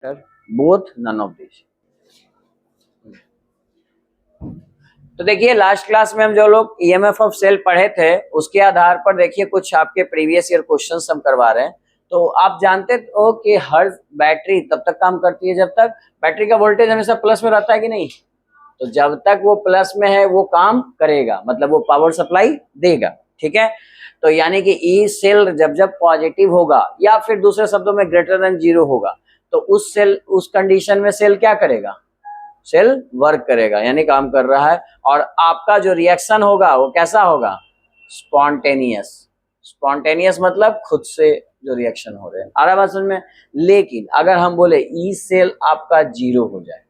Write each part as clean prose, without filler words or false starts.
Both none of this. तो देखिए last class में हम जो लोग ईएमएफ ऑफ सेल पढ़े थे उसके आधार पर देखिए कुछ आपके प्रीवियस ईयर क्वेश्चंस हम करवा रहे हैं। तो आप जानते हो कि हर बैटरी तब तक काम करती है जब तक बैटरी का वोल्टेज हमेशा प्लस में रहता है कि नहीं। तो जब तक वो प्लस में है वो काम करेगा, मतलब वो पावर सप्लाई देगा। ठीक है, तो यानी कि ई सेल जब जब पॉजिटिव होगा या फिर दूसरे शब्दों में ग्रेटर देन जीरो होगा तो उस सेल उस कंडीशन में सेल क्या करेगा, सेल वर्क करेगा यानी काम कर रहा है। और आपका जो रिएक्शन होगा वो कैसा होगा, स्पॉन्टेनियस। स्पॉन्टेनियस मतलब खुद से जो रिएक्शन हो रहे हैं, आ रहा बात समझ में। लेकिन अगर हम बोले ई सेल आपका जीरो हो जाए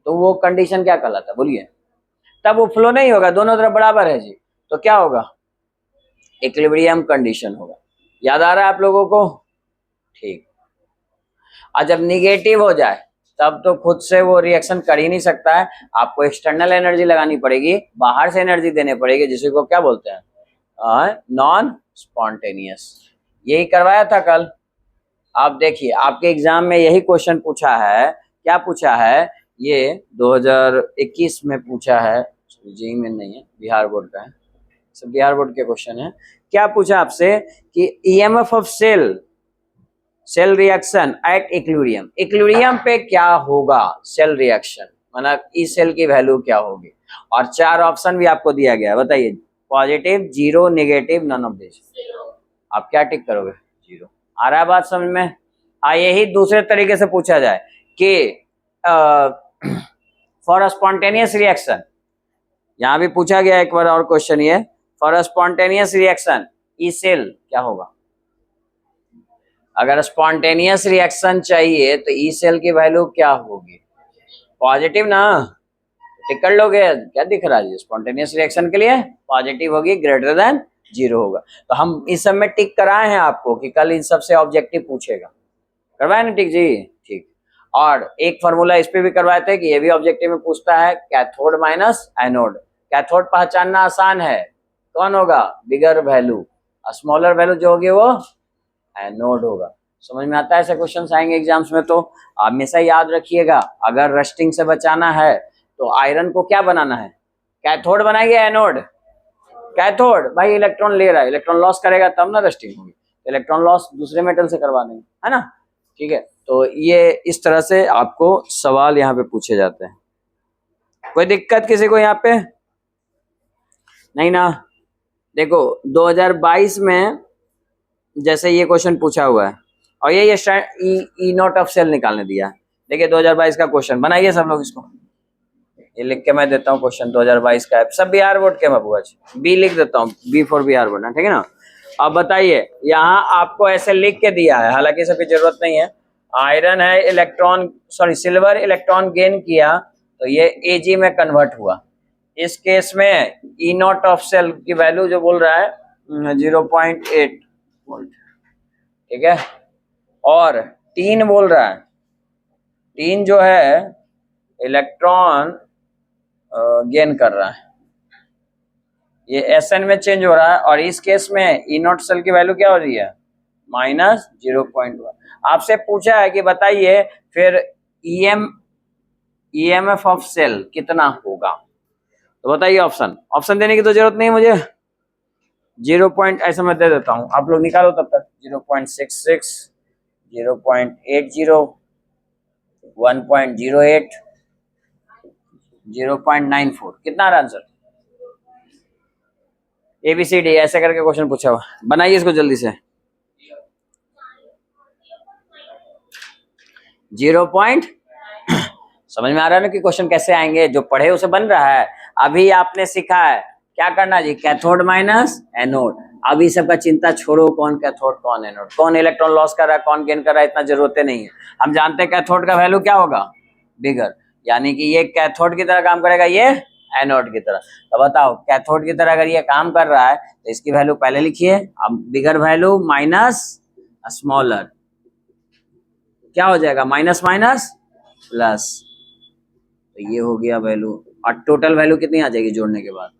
तो वो कंडीशन क्या कहलाता है बोलिए, तब वो फ्लो नहीं होगा, दोनों तरफ बराबर है जी, तो क्या होगा, इक्विलिब्रियम कंडीशन होगा। याद आ रहा है आप लोगों को, ठीक। और जब निगेटिव हो जाए तब तो खुद से वो रिएक्शन कर ही नहीं सकता है, आपको एक्सटर्नल एनर्जी लगानी पड़ेगी, बाहर से एनर्जी देने पड़ेगी, जिसे को क्या बोलते हैं, नॉन स्पॉन्टेनियस। यही करवाया था कल। आप देखिए आपके एग्जाम में यही क्वेश्चन पूछा है, क्या पूछा है, ये 2021 में पूछा है, जेईई में नहीं है, बिहार बोर्ड का है, सब बिहार बोर्ड के क्वेश्चन है। क्या पूछा आपसे कि EMF of cell cell reaction at equilibrium, equilibrium पे क्या होगा सेल रिएक्शन, मतलब ई सेल की वैल्यू क्या होगी। और चार ऑप्शन भी आपको दिया गया है, बताइए, positive, zero, negative, none of this. आप क्या टिक करोगे, जीरो। आ रहा है बात समझ में। यही दूसरे तरीके से पूछा जाए कि फॉर अ स्पॉन्टेनियस रिएक्शन, यहां भी पूछा गया एक बार और क्वेश्चन, ये for a spontaneous reaction E cell क्या होगा। अगर स्पॉन्टेनियस रिएक्शन चाहिए तो ई सेल की वैल्यू क्या होगी, पॉजिटिव ना, टिक कर लोगे, क्या दिख रहा है, स्पॉन्टेनियस रिएक्शन के लिए पॉजिटिव होगी, ग्रेटर देन जीरो होगा। तो हम इस सब में टिक कराए हैं आपको कि कल इन सब से ऑब्जेक्टिव पूछेगा, करवाए ना टिक जी, ठीक। और एक फॉर्मूला इस पे भी करवाए थे कि ये भी ऑब्जेक्टिव में पूछता है, कैथोड माइनस एनोड। कैथोड पहचानना आसान है, कौन होगा, बिगर वैल्यू, स्मॉलर वैल्यू जो होगी वो एनोड होगा। समझ में आता है, ऐसे क्वेश्चंस आएंगे एग्जाम्स में। तो हमेशा याद रखिएगा, अगर रस्टिंग से बचाना है तो आयरन को क्या बनाना है, कैथोड बनाएंगे, एनोड। कैथोड भाई इलेक्ट्रॉन ले रहा है, इलेक्ट्रॉन लॉस करेगा तब ना रस्टिंग होगी, इलेक्ट्रॉन लॉस दूसरे मेटल से करवा देंगे, है ना, ठीक है। तो ये इस तरह से आपको सवाल यहाँ पे पूछे जाते हैं। कोई दिक्कत किसी को यहाँ पे नहीं ना। देखो 2022 में जैसे ये क्वेश्चन पूछा हुआ है और ये ई नॉट ऑफ सेल निकालने दिया है। देखिए 2022 का क्वेश्चन बनाइए सब लोग, इसको ये लिख के मैं देता हूँ, क्वेश्चन 2022 का है, सब बिहार बोर्ड के, मैं बी लिख देता हूँ, बी फॉर बिहार बोर्ड, ठीक है ना। अब बताइए यहाँ आपको ऐसे लिख के दिया है, हालांकि इसकी जरूरत नहीं है। आयरन है, electron sorry silver electron gain किया तो ये एजी में कन्वर्ट हुआ। इस केस में ई नॉट ऑफ सेल की वैल्यू जो बोल रहा है 0.8 वोल्ट, ठीक है। और 3 बोल रहा है, 3 जो है इलेक्ट्रॉन गेन कर रहा है, ये एसएन में चेंज हो रहा है। और इस केस में ई नॉट सेल की वैल्यू क्या हो रही है, -0.1। आपसे पूछा है कि बताइए फिर ईएमएफ ऑफ सेल कितना होगा, तो बताइए ऑप्शन देने की तो जरूरत नहीं मुझे, 0. ऐसा मैं दे देता हूं, आप लोग निकालो तब तक, 0.66, 0.80, 1.08, 0.94, कितना आ रहा आंसर, ABCD ऐसे करके क्वेश्चन पूछा हुआ, बनाइए इसको जल्दी से। 0. समझ में आ रहा है ना कि क्वेश्चन कैसे आएंगे, जो पढ़े उसे बन रहा है। अभी आपने सीखा है क्या करना जी, कैथोड माइनस एनोड। अभी सबका चिंता छोड़ो, कौन कैथोड कौन एनोड, कौन इलेक्ट्रॉन लॉस कर रहा है कौन गेन कर रहा है, इतना जरूरत नहीं है। हम जानते हैं कैथोड का वैल्यू क्या होगा, बिगर, यानी कि ये कैथोड की तरह काम करेगा, ये एनोड की तरह। तो बताओ कैथोड की तरह अगर ये काम कर रहा है तो इसकी वैल्यू पहले लिखिए, अब बिगर वैल्यू माइनस स्मॉलर, क्या हो जाएगा, माइनस माइनस प्लस, तो ये हो गया वैल्यू। और टोटल वैल्यू कितनी आ जाएगी जोड़ने के बाद,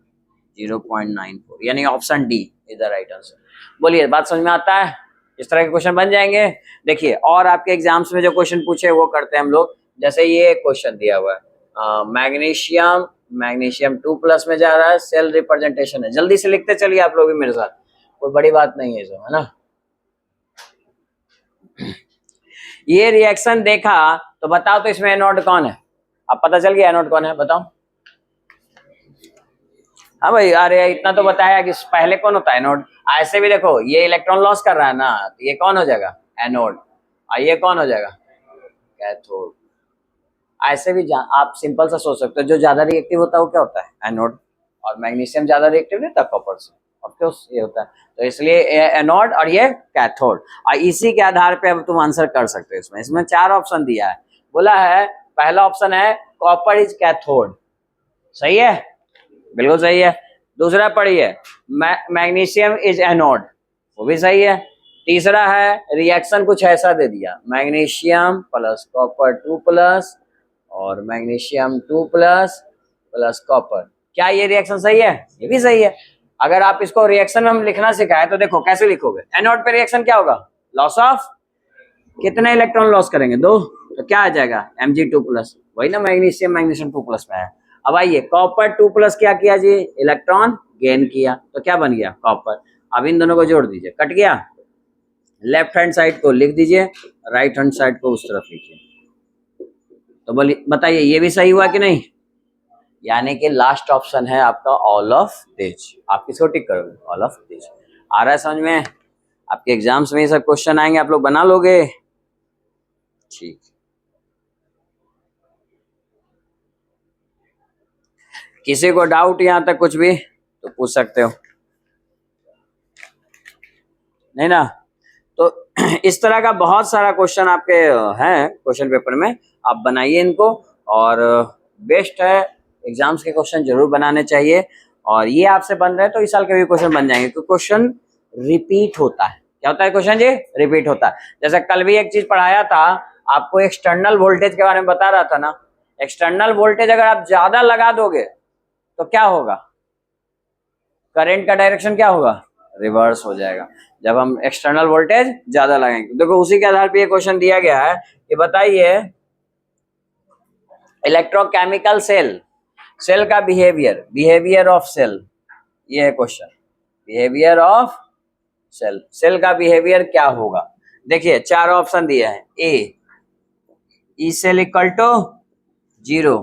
0.94, यानी option D is the right answer. बोलिए बात समझ में आता है, इस तरह के क्वेश्चन बन जाएंगे। देखिए और आपके एग्जाम्स में जो क्वेश्चन पूछे वो करते हैं हम लोग। जैसे ये क्वेश्चन दिया हुआ है मैग्नीशियम 2+ में जा रहा है, सेल रिप्रेजेंटेशन है। जल्दी से लिखते चलिए आप लोग भी मेरे साथ, कोई बड़ी बात नहीं है इसमें, है ना। ये रिएक्शन देखा तो बताओ तो इसमें एनोड कौन है? अब पता चल गया एनोड कौन है, बताओ। हाँ भाई, अरे इतना तो बताया कि पहले कौन होता है एनोड। ऐसे भी देखो ये इलेक्ट्रॉन लॉस कर रहा है ना, तो ये कौन हो जाएगा? एनोड। और ये कौन हो जाएगा? कैथोड। ऐसे भी आप सिंपल सा सोच सकते हो, जो ज्यादा रिएक्टिव होता है वो क्या होता है? एनोड। और मैग्नीशियम ज्यादा रिएक्टिव नहीं था कॉपर से, ऑफ कोर्स ये होता है। तो इसलिए एनोड और ये कैथोड। और इसी के आधार पे अब तुम आंसर कर सकते हो। इसमें 4 ऑप्शन दिया है। बोला है पहला ऑप्शन है कॉपर इज कैथोड, सही है, बिल्कुल सही है। दूसरा पढ़िए मैग्नीशियम इज एनोड, वो भी सही है। तीसरा है रिएक्शन कुछ ऐसा दे दिया, मैग्नीशियम प्लस कॉपर 2+ और मैग्नीशियम 2+ प्लस कॉपर। क्या ये रिएक्शन सही है? ये भी सही है। अगर आप इसको रिएक्शन में हम लिखना सिखाए तो देखो कैसे लिखोगे। एनोड पे रिएक्शन क्या होगा? लॉस ऑफ कितने इलेक्ट्रॉन लॉस करेंगे? 2। तो क्या आ जाएगा? Mg2+, वही ना मैग्नीशियम 2+ में है। अब आइए कॉपर 2+ क्या किया जी? इलेक्ट्रॉन गेन किया, तो क्या बन गया? कॉपर। अब इन दोनों को जोड़ दीजिए, कट गया। लेफ्ट हैंड साइड को लिख दीजिए, राइट हैंड साइड को उस तरफ लिखिए। तो बोलिए बताइए ये भी सही हुआ कि नहीं? यानी कि लास्ट ऑप्शन है आपका ऑल ऑफ दिस। आप किसको टिक करोगे? All of this. आ रहा है समझ में? आपके एग्जाम्स में ये सब क्वेश्चन आएंगे, आप लोग बना लोगे? ठीक। किसी को डाउट यहां तक कुछ भी तो पूछ सकते हो, नहीं ना? तो इस तरह का बहुत सारा क्वेश्चन आपके हैं क्वेश्चन पेपर में, आप बनाइए इनको। और बेस्ट है, एग्जाम्स के क्वेश्चन जरूर बनाने चाहिए। और ये आपसे बन रहे हैं तो इस साल के भी क्वेश्चन बन जाएंगे, क्योंकि क्वेश्चन रिपीट होता है। क्या होता है क्वेश्चन जी? रिपीट होता है। जैसे कल भी एक चीज पढ़ाया था आपको, एक्सटर्नल वोल्टेज के बारे में बता रहा था ना। एक्सटर्नल वोल्टेज अगर आप ज्यादा लगा दोगे तो क्या होगा? करंट का डायरेक्शन क्या होगा? रिवर्स हो जाएगा, जब हम एक्सटर्नल वोल्टेज ज्यादा लगाएंगे। देखो उसी के आधार पर ये क्वेश्चन दिया गया है कि बताइए इलेक्ट्रोकेमिकल सेल का बिहेवियर ऑफ सेल। ये है क्वेश्चन, बिहेवियर ऑफ सेल का बिहेवियर क्या होगा? देखिए 4 ऑप्शन दिए हैं। A E cell equal to 0,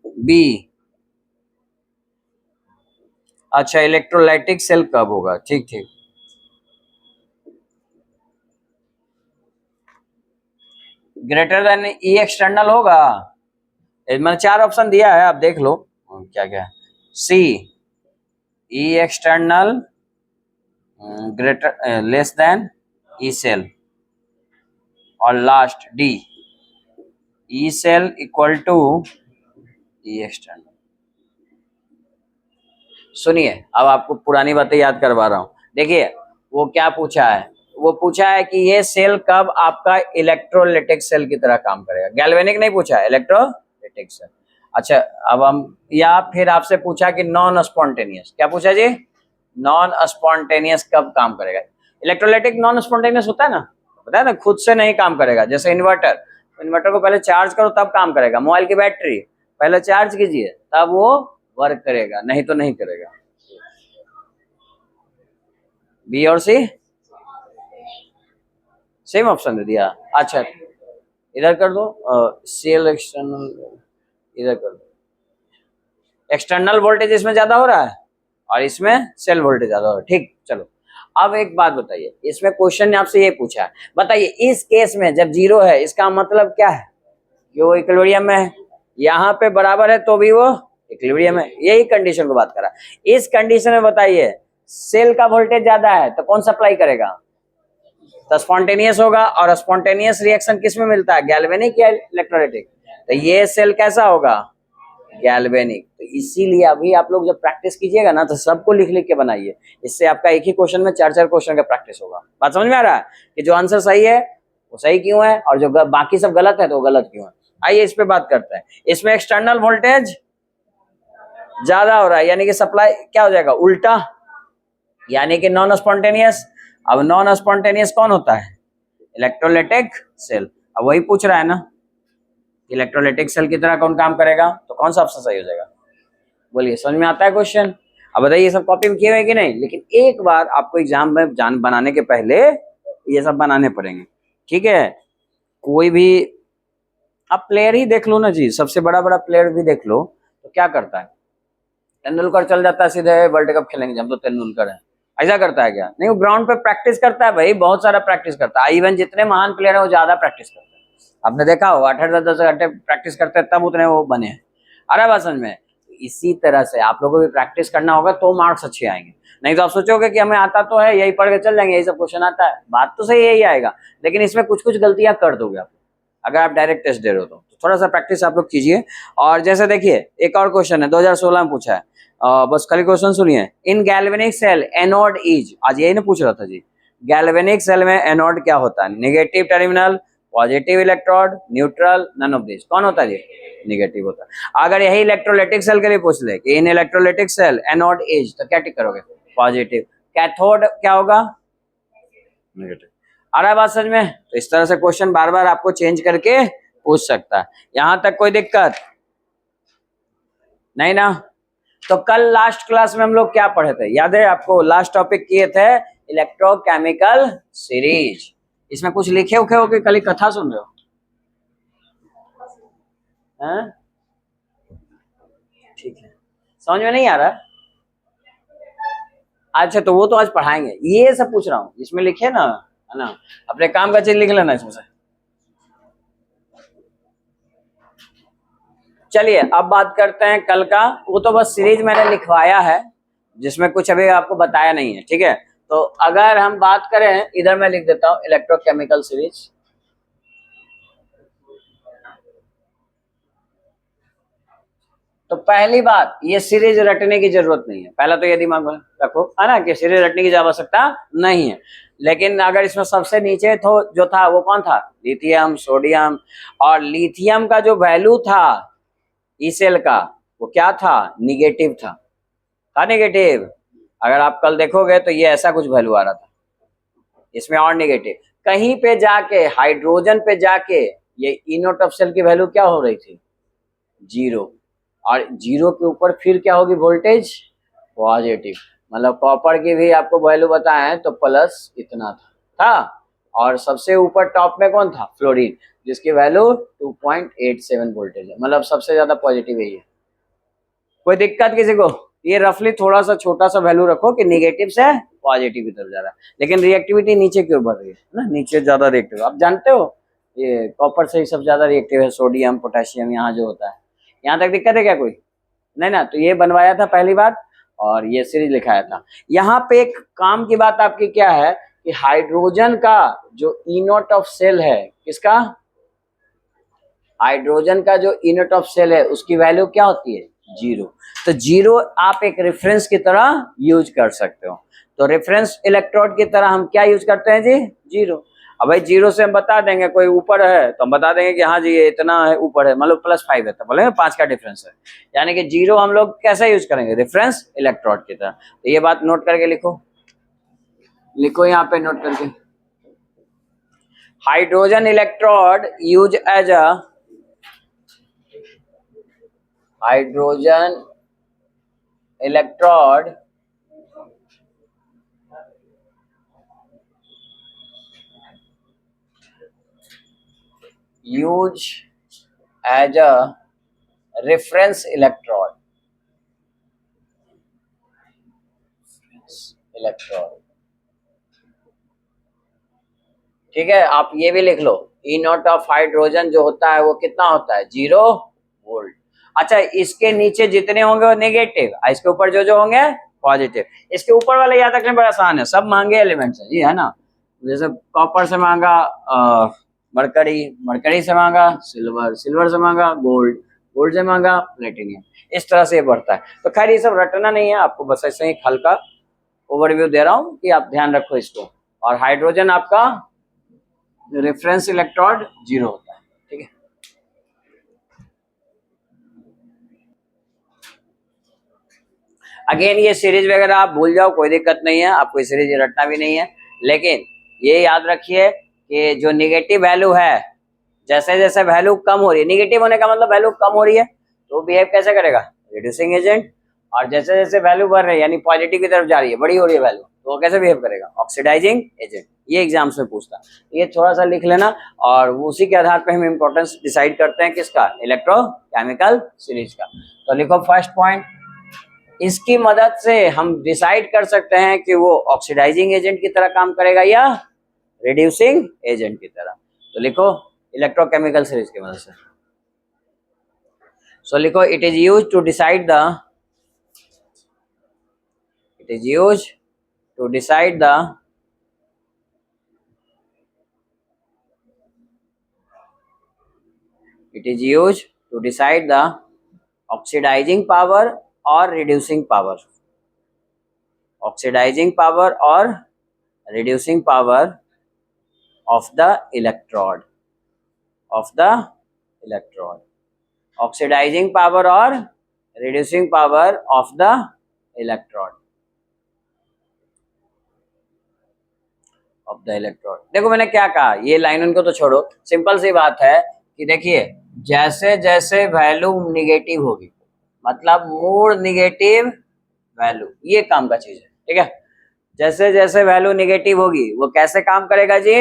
B अच्छा इलेक्ट्रोलाइटिक सेल कब होगा? ठीक ठीक। ग्रेटर देन ई एक्सटर्नल होगा। मैंने 4 ऑप्शन दिया है, आप देख लो क्या क्या है। C E external greater less than E cell, और last D E cell equal to E external. सुनिए अब आपको पुरानी बातें याद करवा रहा हूं। देखिए वो क्या पूछा है, वो पूछा है कि ये सेल कब आपका इलेक्ट्रोलाइटिक सेल की तरह काम करेगा। गैल्वेनिक नहीं पूछा है, इलेक्ट्रोलाइटिक सेल। अच्छा अब हम, या फिर आपसे पूछा कि नॉन स्पॉन्टेनियस, क्या पूछा जी? नॉन स्पॉन्टेनियस कब काम करेगा? इलेक्ट्रोलाइटिक नॉन स्पॉन्टेनियस होता है ना, पता है ना, खुद से नहीं काम करेगा। जैसे इन्वर्टर, इन्वर्टर को पहले चार्ज करो तब काम करेगा। मोबाइल की बैटरी पहले चार्ज कीजिए तब वो वर्क करेगा, नहीं तो नहीं करेगा। बी और सी सेम ऑप्शन दे दिया। अच्छा इधर कर दो, सेल एक्सटर्नल इधर कर दो। एक्सटर्नल वोल्टेज इसमें ज्यादा हो रहा है और इसमें सेल वोल्टेज ज्यादा हो रहा है। ठीक, चलो अब एक बात बताइए, इसमें क्वेश्चन ने आपसे ये पूछा है, बताइए इस केस में जब 0 है इसका मतलब क्या है? कि वो इक्विलिब्रियम में है। यहाँ पे बराबर है तो भी वो इक्विलिब्रियम है। यही कंडीशन को बात करा। इस कंडीशन में बताइए सेल का वोल्टेज ज्यादा है तो कौन सप्लाई करेगा? तो स्पॉन्टेनियस होगा। और स्पॉन्टेनियस रिएक्शन किस में मिलता है? गैल्वेनिक या इलेक्ट्रोलाइटिक? तो ये सेल कैसा होगा? गैल्वेनिक। तो इसीलिए अभी आप लोग जब प्रैक्टिस कीजिएगा ना तो सबको लिख लिख के बनाइए। इससे आपका एक ही क्वेश्चन में 4 क्वेश्चन का प्रैक्टिस होगा। बात समझ में आ रहा है कि जो आंसर सही है वो सही क्यों है और जो बाकी सब गलत है तो वो गलत क्यों है? आइए इस पे बात करते हैं। इसमें एक्सटर्नल वोल्टेज ज्यादा हो रहा है, यानी कि सप्लाई क्या हो जाएगा? उल्टा, यानी कि नॉन स्पॉन्टेनियस। अब नॉन स्पॉन्टेनियस कौन होता है? Electrolytic cell. अब वही पूछ रहा है ना, इलेक्ट्रोलाइटिक सेल की तरह कौन काम करेगा, तो कौन सा ऑप्शन सही हो जाएगा? बोलिए, समझ में आता है क्वेश्चन? अब बताइए ये सब कॉपी में किए हुए कि नहीं? लेकिन एक बार आपको एग्जाम में जान बनाने के पहले ये सब बनाने पड़ेंगे, ठीक है? कोई भी आप प्लेयर ही देख लो ना जी, सबसे बड़ा बड़ा प्लेयर भी देख लो तो क्या करता है? तेंदुलकर चल जाता है सीधे वर्ल्ड कप खेलेंगे हम तो तेंदुलकर है, ऐसा करता है क्या? नहीं, वो ग्राउंड पे प्रैक्टिस करता है भाई, बहुत सारा प्रैक्टिस करता है। इवन जितने महान प्लेयर है वो ज्यादा प्रैक्टिस करते हैं। आपने देखा हो 8-10 घंटे प्रैक्टिस करते हैं तब उतने वो बने हैं। अरे बात समझ में? इसी तरह से आप लोगों को भी प्रैक्टिस करना होगा तो मार्क्स अच्छे आएंगे। नहीं तो आप सोचोगे कि हमें आता तो है, यही पढ़ के चल जाएंगे, यही सब क्वेश्चन आता है, बात तो सही यही आएगा, लेकिन इसमें कुछ कुछ गलतियां कर दोगे आप अगर आप डायरेक्ट टेस्ट दे रहे हो तो थोड़ा सा प्रैक्टिस आप लोग कीजिए। और जैसे देखिए एक और क्वेश्चन है 2016 में पूछा है, बस खाली क्वेश्चन सुनिए। In galvanic cell anode is, आज यही ना पूछ रहा था जी, गैल्वेनिक सेल में एनोड क्या होता है? Negative terminal, positive electrode, neutral, none of this. कौन होता है जी? नेगेटिव होता है। अगर यही इलेक्ट्रोलाइटिक सेल के लिए पूछ ले कि इन इलेक्ट्रोलाइटिक सेल एनोड इज, तो क्या टिक करोगे? पॉजिटिव। कैथोड क्या होगा? नेगेटिव। आ रहा है बात समझ में? तो इस तरह से क्वेश्चन बार बार आपको चेंज करके पूछ सकता है। यहां तक कोई दिक्कत नहीं ना? तो कल लास्ट क्लास में हम लोग क्या पढ़े थे, याद है आपको? लास्ट टॉपिक किए थे इलेक्ट्रोकेमिकल सीरीज। इसमें कुछ लिखे उखे हो कि कल कथा सुन रहे हो? हैं? ठीक है, समझ में नहीं आ रहा? अच्छा, तो वो तो आज पढ़ाएंगे, ये सब पूछ रहा हूँ इसमें लिखे ना, है ना? अपने काम का चीज लिख लेना इसमें से। चलिए अब बात करते हैं कल का। वो तो बस सीरीज मैंने लिखवाया है जिसमें कुछ अभी आपको बताया नहीं है, ठीक है? तो अगर हम बात करें, इधर मैं लिख देता हूं इलेक्ट्रोकेमिकल सीरीज। तो पहली बात, ये सीरीज रटने की जरूरत नहीं है, पहला तो ये दिमाग में रखो, है ना, कि सीरीज रटने की आवश्यकता नहीं है। लेकिन अगर इसमें सबसे नीचे तो जो था वो कौन था? Lithium, sodium. और लिथियम का जो वैल्यू था ई सेल का, वो क्या था? निगेटिव था निगेटिव। अगर आप कल देखोगे तो ये ऐसा कुछ वैल्यू आ रहा था इसमें, और निगेटिव। कहीं पे जाके हाइड्रोजन पे जाके ये ई नोट ऑफ सेल की वैल्यू क्या हो रही थी? जीरो। और जीरो के ऊपर फिर क्या होगी वोल्टेज? पॉजिटिव। मतलब कॉपर की भी आपको वैल्यू बताए तो प्लस इतना था। और सबसे ऊपर टॉप में कौन था? फ्लोरीन, जिसकी वैल्यू 2.87 वोल्टेज है, मतलब सबसे ज्यादा पॉजिटिव है ये। कोई दिक्कत किसी को? ये रफली थोड़ा सा छोटा सा वैल्यू रखो कि निगेटिव से पॉजिटिव की तरफ जा रहा है, लेकिन रिएक्टिविटी नीचे की ओर बढ़ रही है ना, नीचे ज्यादा रिएक्टिव। आप जानते हो ये कॉपर से ही सब ज्यादा रिएक्टिव है, सोडियम पोटेशियम यहाँ जो होता है। यहाँ तक दिक्कत है क्या कोई? नहीं ना? तो ये बनवाया था पहली बात, और ये सीरीज लिखाया था। यहाँ पे एक काम की बात आपकी क्या है कि हाइड्रोजन का जो ई नोट ऑफ सेल है, किसका? हाइड्रोजन का जो ई नोट ऑफ सेल है उसकी वैल्यू क्या होती है? जीरो। तो जीरो आप एक रेफरेंस की तरह यूज कर सकते हो। तो रेफरेंस इलेक्ट्रोड की तरह हम क्या यूज करते हैं जी? जीरो। अब भाई जीरो से हम बता देंगे कोई ऊपर है तो हम बता देंगे कि हाँ जी ये इतना है ऊपर है, मतलब +5 है तो बोलेंगे 5 का डिफरेंस है। यानी कि जीरो हम लोग कैसे यूज करेंगे? रेफरेंस इलेक्ट्रोड की तरह। तो ये बात नोट करके लिखो, लिखो यहाँ पे नोट करके। Hydrogen electrode use as a hydrogen electrode use as a reference electrode. ठीक है, आप ये भी लिख लो, ई नॉट ऑफ हाइड्रोजन जो होता है वो कितना होता है? 0 वोल्ट। अच्छा, इसके नीचे जितने होंगे वो नेगेटिव, इसके ऊपर जो जो होंगे पॉजिटिव। इसके ऊपर वाले याद रखने बड़ा आसान है, सब महंगे एलिमेंट्स है जी, है ना? जैसे कॉपर से महंगा मरकरी, मरकरी से महंगा सिल्वर, सिल्वर से महंगा गोल्ड, गोल्ड से महंगा प्लेटिनियम। इस तरह से ये बढ़ता है। तो खैर ये सब रटना नहीं है आपको, बस ऐसे ही हल्का ओवरव्यू दे रहा हूँ कि आप ध्यान रखो इसको। और हाइड्रोजन आपका रेफरेंस इलेक्ट्रोड 0 होता है, ठीक है? अगेन ये सीरीज वगैरह आप भूल जाओ, कोई दिक्कत नहीं है, आपको सीरीज रटना भी नहीं है। लेकिन ये याद रखिए कि जो निगेटिव वैल्यू है, जैसे जैसे वैल्यू कम हो रही है, निगेटिव होने का मतलब वैल्यू कम हो रही है, तो बिहेव कैसे करेगा, रिड्यूसिंग एजेंट। और जैसे जैसे वैल्यू बढ़ रही है यानी पॉजिटिव की तरफ जा रही है, बड़ी हो रही है वैल्यू, तो वो कैसे बिहेव करेगा, ऑक्सीडाइजिंग एजेंट। ये एग्जाम्स में पूछता है, ये थोड़ा सा लिख लेना और उसी के आधार पे हम इंपॉर्टेंस डिसाइड करते हैं किसका, इलेक्ट्रोकेमिकल सीरीज का। तो लिखो फर्स्ट पॉइंट, इसकी मदद से हम डिसाइड कर सकते हैं कि वो ऑक्सीडाइजिंग एजेंट की तरह काम करेगा या रिड्यूसिंग एजेंट की तरह। तो लिखो इलेक्ट्रोकेमिकल सीरीज की मदद से। सो लिखो it is used to decide the it is used to decide the it is used to decide the oxidizing power or reducing power, oxidizing power or reducing power of the electrode, of the electrode, oxidizing power or reducing power of the electrode, of the electron. देखो मैंने क्या कहा, ये line उनको तो छोड़ो, simple सी बात है कि देखिए जैसे जैसे वैल्यू निगेटिव होगी, मतलब मोर निगेटिव वैल्यू, ये काम का चीज है, ठीक है। जैसे जैसे वैल्यू निगेटिव होगी वो कैसे काम करेगा जी,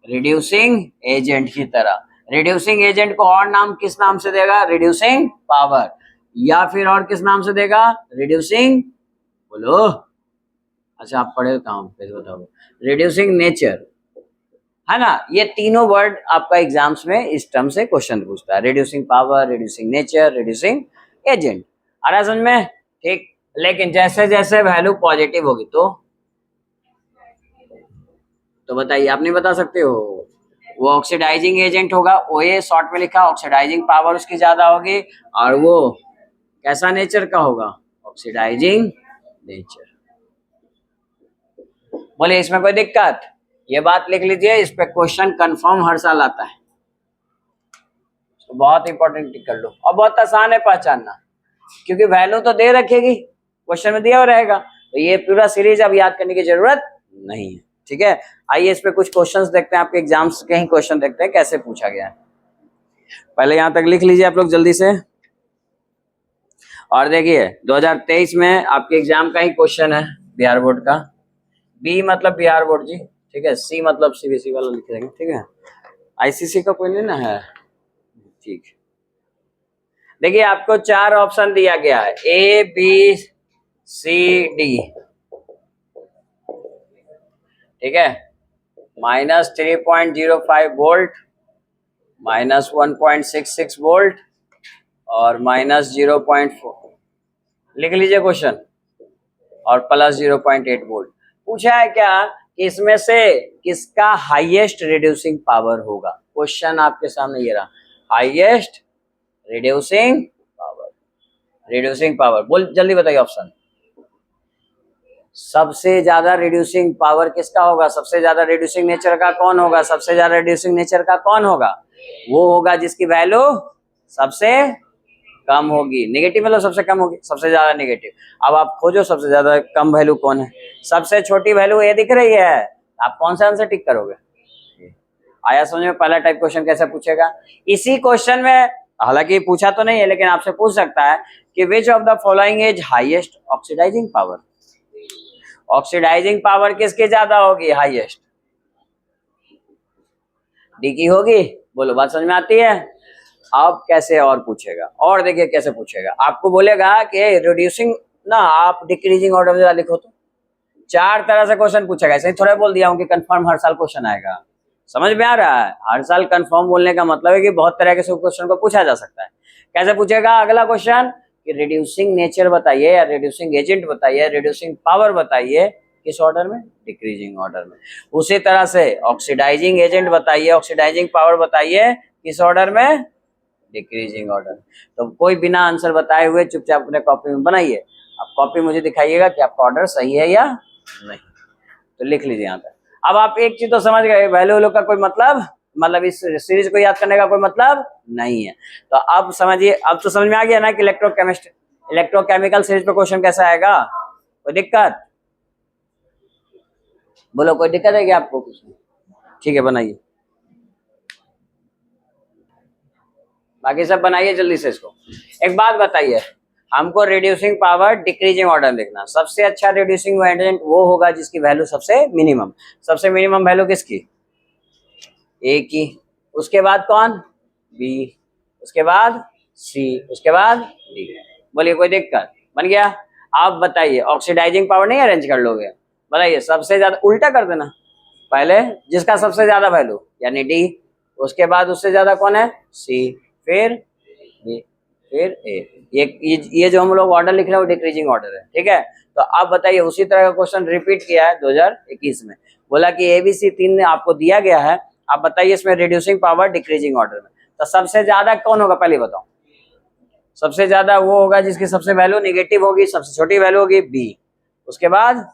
रिड्यूसिंग एजेंट की तरह। रिड्यूसिंग एजेंट को और नाम किस नाम से देगा, रिड्यूसिंग पावर, या फिर और किस नाम से देगा, रिड्यूसिंग, बोलो, अच्छा आप पढ़े काम पे बताओ, रिड्यूसिंग नेचर, है ना। ये तीनों वर्ड आपका एग्जाम्स में इस टर्म से क्वेश्चन पूछता है, reducing power, reducing nature, reducing agent. आ रहा समझ में, ठीक। लेकिन जैसे जैसे वैल्यू पॉजिटिव होगी तो बताइए, आप नहीं बता सकते हो, वो ऑक्सीडाइजिंग एजेंट होगा, वो ये शॉर्ट में लिखा, ऑक्सीडाइजिंग पावर उसकी ज्यादा होगी, और वो कैसा नेचर का होगा, ऑक्सीडाइजिंग नेचर। बोले इसमें कोई दिक्कत, ये बात लिख लीजिए, इस पे क्वेश्चन कंफर्म हर साल आता है, तो बहुत इंपॉर्टेंट टिक कर लो। और बहुत आसान है पहचानना, क्योंकि वैल्यू तो दे रखेगी, क्वेश्चन में दिया रहेगा, तो ये पूरा सीरीज अब याद करने की जरूरत नहीं है, ठीक है। आइए इस पे कुछ क्वेश्चंस देखते हैं, आपके एग्जाम्स के ही क्वेश्चन देखते हैं कैसे पूछा गया है। पहले यहां तक लिख लीजिए आप लोग जल्दी से। और देखिए 2023 में आपके एग्जाम का ही क्वेश्चन है, बिहार बोर्ड का। बी मतलब बिहार बोर्ड जी, ठीक है। सी मतलब सीबीएसई वाला लिख देंगे, ठीक है। आईसीसी का कोई नहीं ना है, ठीक। देखिए आपको 4 ऑप्शन दिया गया है, ए बी सी डी, ठीक है। -3.05 वोल्ट, -1.66 वोल्ट और -0.4, लिख लीजिए क्वेश्चन, और +0.8 वोल्ट। पूछा है क्या कि इसमें से किसका हाईएस्ट रिड्यूसिंग पावर होगा। क्वेश्चन आपके सामने ये रहा, highest reducing power, reducing power, बोल जल्दी बताइए ऑप्शन। सबसे ज्यादा रिड्यूसिंग पावर किसका होगा, सबसे ज्यादा रिड्यूसिंग नेचर का कौन होगा, सबसे ज्यादा रिड्यूसिंग नेचर का कौन होगा, वो होगा जिसकी वैल्यू सबसे कम होगी, नेगेटिव मतलब सबसे कम होगी, सबसे ज्यादा नेगेटिव। अब आप खोजो सबसे ज्यादा कम वैल्यू कौन है, सबसे छोटी वैल्यू ये दिख रही है, आप कौन सा आंसर टिक करोगे। आया समझ में, पहला टाइप क्वेश्चन कैसे पूछेगा। इसी क्वेश्चन में हालांकि पूछा तो नहीं है, लेकिन आपसे पूछ सकता है कि which of the following is highest oxidising power, oxidising power किसकी ज्यादा होगी, हाईएस्ट डी की होगी। बोलो बात समझ में आती है। अब कैसे और पूछेगा, और देखिए कैसे पूछेगा, आपको बोलेगा कि रिड्यूसिंग ना, आप डिक्रीजिंग ऑर्डर में लिखो, तो 4 तरह से क्वेश्चन पूछेगा। ऐसे ही थोड़ा बोल दिया हूं कि कंफर्म हर साल क्वेश्चन आएगा, समझ में आ रहा है। हर साल कंफर्म बोलने का मतलब है कि बहुत तरह के क्वेश्चन को पूछा जा सकता है। कैसे पूछेगा, अगला क्वेश्चन कि रिड्यूसिंग नेचर बताइए, या रिड्यूसिंग एजेंट बताइए, रिड्यूसिंग पावर बताइए, किस ऑर्डर में, डिक्रीजिंग ऑर्डर में। उसी तरह से ऑक्सीडाइजिंग एजेंट बताइए, ऑक्सीडाइजिंग पावर बताइए, किस ऑर्डर में, डिक्रीजिंग ऑर्डर। तो कोई बिना आंसर बताए हुए चुपचाप अपने कॉपी में बनाइए, आप कॉपी मुझे दिखाइएगा कि आपका ऑर्डर सही है या नहीं। तो लिख लीजिए यहाँ पे। अब आप एक चीज तो समझ गए, वैल्यू का कोई मतलब इस सीरीज को याद करने का कोई मतलब नहीं है। तो अब समझिए, अब तो समझ में आ गया ना कि इलेक्ट्रोकेमिकल सीरीज पे क्वेश्चन कैसा आएगा, कोई दिक्कत। बोलो कोई दिक्कत है क्या आपको कुछ? ठीक है बनाइए, बाकी सब बनाइए जल्दी से इसको। एक बात बताइए, हमको रिड्यूसिंग पावर डिक्रीजिंग ऑर्डर लिखना। सबसे अच्छा रिड्यूसिंग एजेंट वो होगा जिसकी वैल्यू सबसे मिनिमम वैल्यू किसकी? ए की। उसके बाद कौन? बी। उसके बाद सी। उसके बाद डी। बोलिए कोई दिक्कत? बन गया। आप बताइए ऑक्सीडाइजिंग पावर नहीं अरेंज कर लोगे? बताइए सबसे ज्यादा, उल्टा कर देना, पहले जिसका सबसे ज्यादा वैल्यू यानी डी, उसके बाद उससे ज्यादा कौन है? सी, फिर बी, फिर ए। ये जो हम लोग ऑर्डर लिख रहे हैं वो डिक्रीजिंग ऑर्डर है, ठीक है। तो आप बताइए उसी तरह का क्वेश्चन रिपीट किया है 2021 में। बोला कि एबीसी 3 आपको दिया गया है, आप बताइए इसमें रिड्यूसिंग पावर डिक्रीजिंग ऑर्डर में तो सबसे ज्यादा कौन होगा? पहले बताओ। सबसे ज्यादा वो होगा जिसकी सबसे वैल्यू नेगेटिव होगी, सबसे छोटी वैल्यू होगी बी, उसके बाद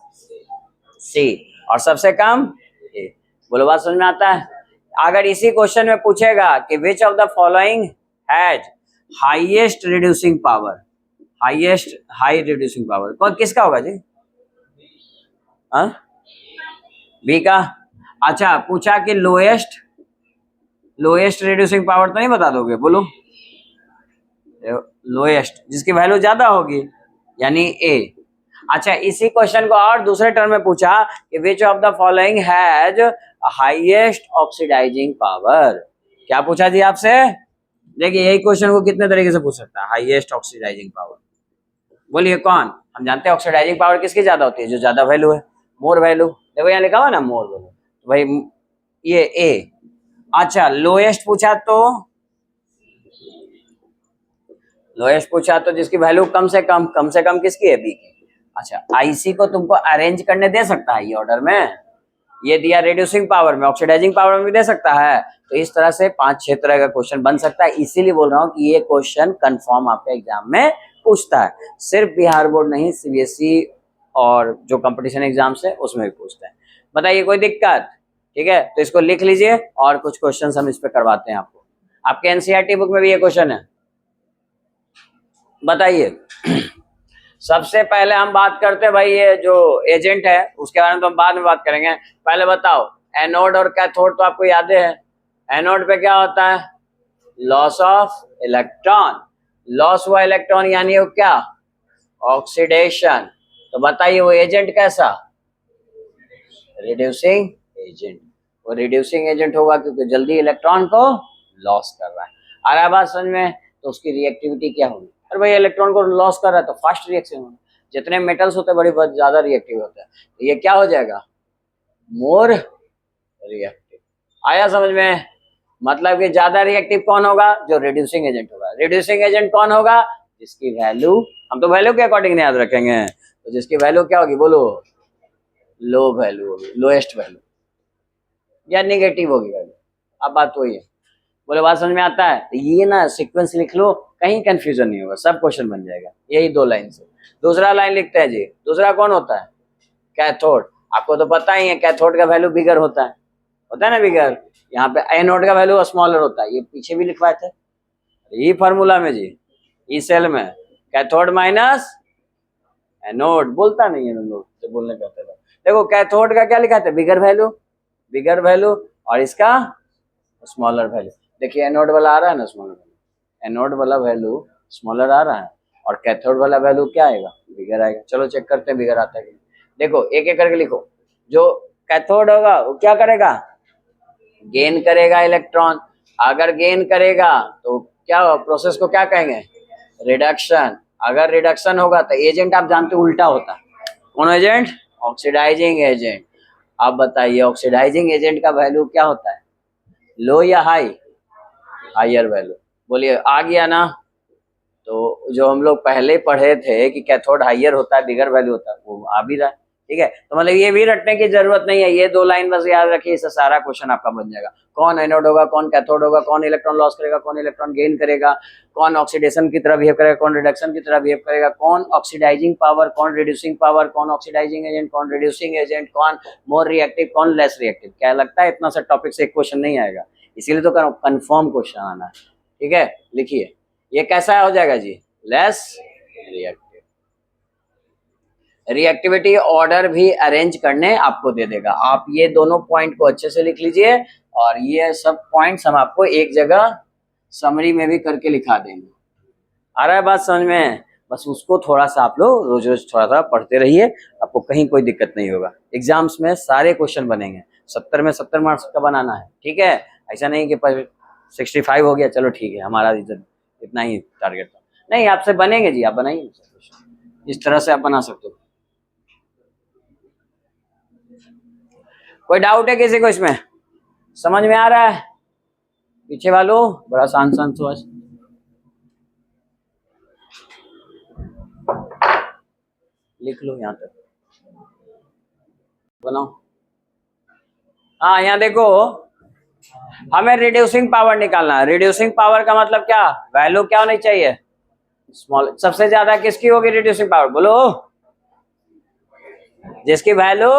सी, और सबसे कम ए। बोलो बात समझ में आता है? अगर इसी क्वेश्चन में पूछेगा कि which of the following has highest reducing power, high reducing power कौन किसका होगा जी? हाँ, बी का। अच्छा पूछा कि लोएस्ट रिड्यूसिंग पावर तो नहीं बता दोगे? बोलो लोएस्ट जिसकी वैल्यू ज्यादा होगी यानी ए। अच्छा इसी क्वेश्चन को और दूसरे टर्म में पूछा कि which of the following has highest oxidising power. क्या पूछा जी आपसे? देखिए यही क्वेश्चन को कितने तरीके से पूछ सकता है, हाईएस्ट ऑक्सीडाइजिंग पावर। बोलिए कौन? हम जानते हैं ऑक्सीडाइजिंग पावर किसकी ज्यादा होती है? जो ज्यादा वैल्यू है, मोर वैल्यू। देखो यहाँ लिखा हुआ ना मोर वैल्यू, तो भाई ये ए। अच्छा लोएस्ट पूछा तो जिसकी वैल्यू कम से कम किसकी है? बी की। अच्छा आईसी को तुमको अरेंज करने दे सकता है ये ऑर्डर में, ये दिया रिड्यूसिंग पावर में, ऑक्सीडाइजिंग पावर में भी दे सकता है। तो इस तरह से 5-6 तरह का क्वेश्चन बन सकता है, इसीलिए बोल रहा हूँ कि ये क्वेश्चन कंफर्म आपके एग्जाम में पूछता है। सिर्फ बिहार बोर्ड नहीं, सीबीएसई और जो कंपटीशन एग्जाम्स है उसमें भी पूछता है। बताइए कोई दिक्कत? ठीक है तो इसको लिख लीजिए और कुछ क्वेश्चन हम इस पे करवाते हैं आपको। आपके एनसीईआरटी बुक में भी ये क्वेश्चन है। बताइए सबसे पहले हम बात करते हैं भाई, ये जो एजेंट है उसके बारे में तो हम बाद में बात करेंगे। पहले बताओ एनोड और कैथोड तो आपको याद है। एनोड पे क्या होता है? Loss of electron. लॉस हुआ इलेक्ट्रॉन यानी वो क्या? ऑक्सीडेशन। तो बताइए वो एजेंट कैसा? Reducing agent. वो रिड्यूसिंग एजेंट होगा क्योंकि जल्दी इलेक्ट्रॉन को लॉस कर रहा है। आ रहा है बात समझ में? तो उसकी रिएक्टिविटी क्या होगी? अरे भाई इलेक्ट्रॉन को लॉस कर रहा है तो फास्ट रिएक्शन होगा, जितने मेटल्स होते हैं बड़ी बहुत ज्यादा रिएक्टिव होता है, तो ये क्या हो जाएगा? More reactive. आया समझ में? मतलब कि ज्यादा रिएक्टिव कौन होगा? जो रिड्यूसिंग एजेंट होगा। रिड्यूसिंग एजेंट कौन होगा? जिसकी वैल्यू, हम तो वैल्यू के अकॉर्डिंग याद रखेंगे, तो जिसकी वैल्यू क्या होगी? बोलो लो वैल्यू होगी, लोएस्ट वैल्यू या नेगेटिव होगी वैल्यू। अब बात वही है। बोले बात समझ में आता है? तो ये ना सीक्वेंस लिख लो, कहीं कंफ्यूजन नहीं होगा, सब क्वेश्चन बन जाएगा यही 2 लाइन से। दूसरा लाइन लिखते हैं जी, दूसरा कौन होता है? कैथोड। आपको तो पता ही है कैथोड का वैल्यू बिगर होता है ना बिगर। यहाँ पे एनोड का वैल्यू स्मॉलर होता है, ये पीछे भी लिखवाए थे ये फार्मूला में जी, ई सेल में कैथोड माइनस एनोड। बोलता नहीं है तुम लोग तो बोलने कहते थे। देखो कैथोड का क्या लिखा था? बिगर वैल्यू और इसका स्मॉलर वैल्यू। देखिए एनोड वाला आ रहा है ना स्मॉलर वैल्यू, एनोड वाला वैल्यू स्मॉलर आ रहा है और कैथोड वाला वैल्यू क्या आएगा? बिगर आएगा। चलो चेक करते हैं बिगर आता है कि। देखो एक एक करके लिखो। जो कैथोड होगा वो क्या करेगा? गेन करेगा इलेक्ट्रॉन। अगर गेन करेगा तो क्या प्रोसेस को क्या कहेंगे? रिडक्शन। अगर रिडक्शन होगा तो एजेंट आप जानते हो उल्टा होता है। कौन एजेंट? Oxidising agent. आप बताइए ऑक्सीडाइजिंग एजेंट का वैल्यू क्या होता है? लो या हाई? Higher value. बोलिए आ गया ना? तो जो हम लोग पहले पढ़े थे कि कैथोड हायर होता है बिगर वैल्यू होता है वो आ भी रहा है। ठीक है तो मतलब ये भी रटने की जरूरत नहीं है, ये 2 लाइन बस याद रखिए, इससे सारा क्वेश्चन आपका बन जाएगा। कौन एनोड होगा, कौन कैथोड होगा, कौन इलेक्ट्रॉन लॉस करेगा, कौन इलेक्ट्रॉन गेन करेगा, कौन ऑक्सीडेशन की तरह बिहेव करेगा, कौन रिडक्शन की तरह बिहेव करेगा, कौन ऑक्सीडाइजिंग पावर, कौन रिड्यूसिंग पावर, कौन ऑक्सीडाइजिंग एजेंट, कौन रिड्यूसिंग एजेंट, कौन मोर रिएक्टिव, कौन लेस रिएक्टिव। क्या लगता है इतना सा टॉपिक से एक क्वेश्चन नहीं आएगा? इसीलिए तो कंफर्म क्वेश्चन आना है। ठीक है लिखिए ये कैसा हो जाएगा जी? Less reactive. रिएक्टिविटी ऑर्डर भी अरेंज करने आपको दे देगा। आप ये दोनों पॉइंट को अच्छे से लिख लीजिए और ये सब पॉइंट्स हम आपको एक जगह समरी में भी करके लिखा देंगे। आ रहा है बात समझ में? बस उसको थोड़ा सा आप लोग रोज रोज थोड़ा सा पढ़ते रहिए, आपको कहीं कोई दिक्कत नहीं होगा। एग्जाम्स में सारे क्वेश्चन बनेंगे, 70 में 70 मार्क्स का बनाना है, ठीक है? ऐसा नहीं कि 65 हो गया चलो ठीक है हमारा इतना ही टारगेट था, नहीं आपसे बनेंगे जी, आप बनाइए, इस तरह से आप बना सकते हो। कोई डाउट है किसी को इसमें? समझ में आ रहा है? पीछे वालों बड़ा शांत शांत हो आज। लिख लो यहाँ तक, बनाओ। हाँ यहाँ देखो, हमें रिड्यूसिंग पावर निकालना है। रिड्यूसिंग पावर का मतलब क्या? वैल्यू क्या होनी चाहिए? स्मॉल। सबसे ज्यादा किसकी होगी रिड्यूसिंग पावर? बोलो। जिसकी वैल्यू